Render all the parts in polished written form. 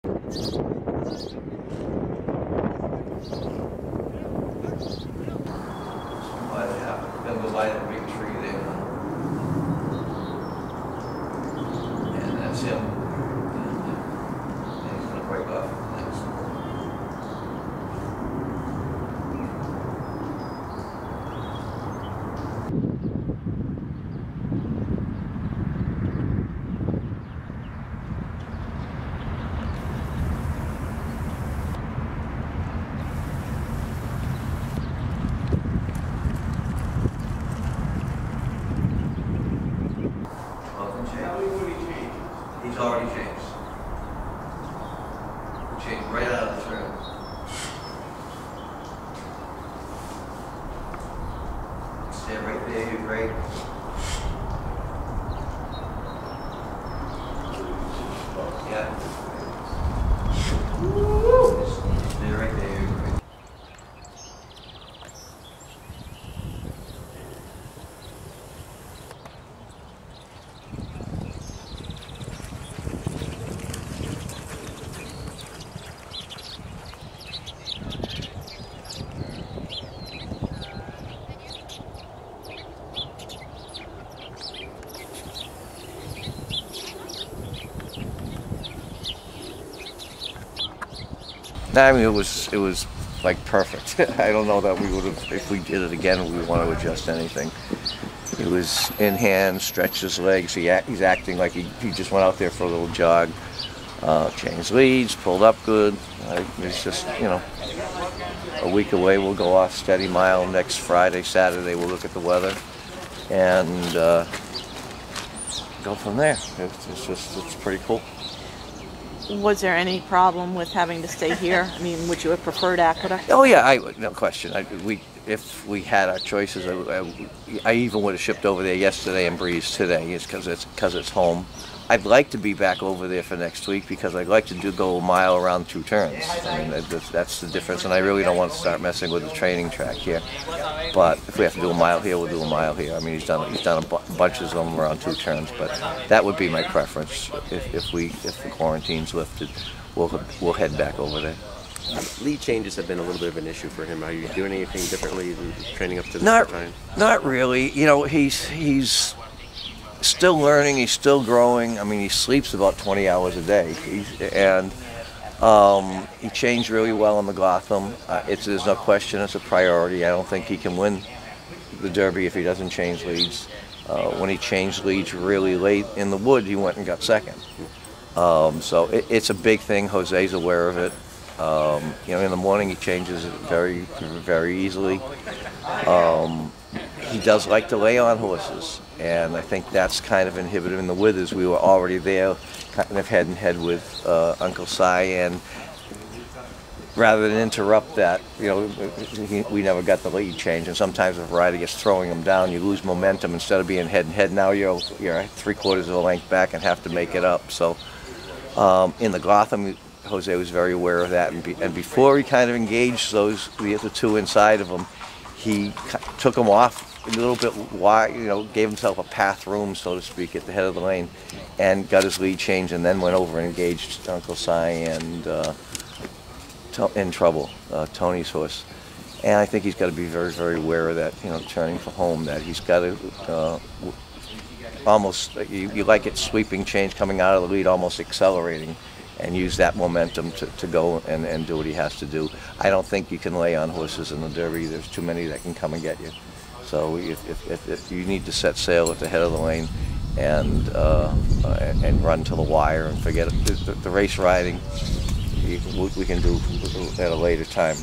Then we'll light a big tree there. And that's him. And he's going to break off next. He's already changed. Changed right out of the trail. Stay right there, you're great. Yeah. Stay right there, you're great. I mean, it was like perfect. I don't know that we would have, if we did it again, we would want to adjust anything. He was in hand, stretched his legs. He's acting like he just went out there for a little jog. Changed leads, pulled up good. It's just, you know, a week away. We'll go off steady mile next Friday, Saturday. We'll look at the weather and go from there. It's pretty cool. Was there any problem with having to stay here? I mean, would you have preferred Aqueduct? Oh yeah, no question. If we had our choices, I even would have shipped over there yesterday and breezed today. It's because it's home. I'd like to be back over there for next week because I'd like to go a mile around 2 turns. I mean, that's the difference, and I really don't want to start messing with the training track here. But if we have to do a mile here, we'll do a mile here. I mean, he's done bunches of them around 2 turns, but that would be my preference. If the quarantine's lifted, we'll head back over there. Lead changes have been a little bit of an issue for him. Are you doing anything differently than training up to this time? Not really. You know, he's still learning. He's still growing. I mean, he sleeps about 20 hours a day, he changed really well in the Gotham. There's no question it's a priority. I don't think he can win the Derby if he doesn't change leads. When he changed leads really late in the wood, he went and got second. So it's a big thing. Jose's aware of it. You know, in the morning he changes it very, very easily. He does like to lay on horses, and I think that's kind of inhibited in the withers. We were already there, kind of head and head with Uncle Si, and rather than interrupt that, you know, we never got the lead change. And sometimes if a rider gets throwing him down, you lose momentum. Instead of being head and head, now you're 3/4 of a length back and have to make it up. So in the Gotham, Jose was very aware of that, and before he kind of engaged the other 2 inside of him, he took them off a little bit wide, you know, gave himself a path room, so to speak, at the head of the lane, and got his lead changed, and then went over and engaged Uncle Si and In Trouble, Tony's horse. And I think he's got to be very, very aware of that, you know, turning for home, that he's got to almost, you like it sweeping change coming out of the lead, almost accelerating, and use that momentum to go and do what he has to do. I don't think you can lay on horses in the Derby. There's too many that can come and get you. So if you need to set sail at the head of the lane and run to the wire and forget it, the race riding, we can do at a later time.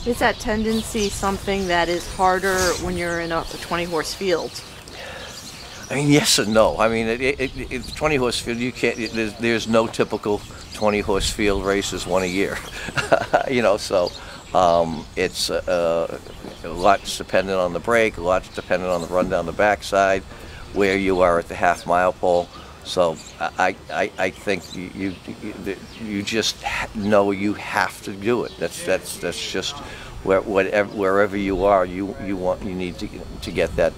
Is that tendency something that is harder when you're in a 20-horse field? I mean, yes and no. I mean, 20-horse field, you can't. There's no typical 20-horse field races, one a year. You know, so it's a lot's dependent on the break, a lot's dependent on the run down the backside, where you are at the half-mile pole. So I think you just know you have to do it. That's just wherever you are, you need to get that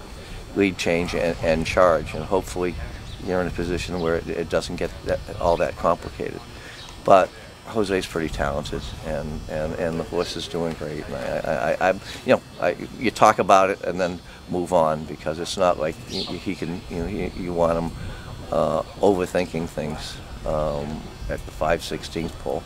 lead change and charge, and hopefully you're in a position where it doesn't get all that complicated. but Jose's pretty talented, and the horse is doing great. And you talk about it and then move on, because it's not like he can, you want him overthinking things at the 5/16 pull.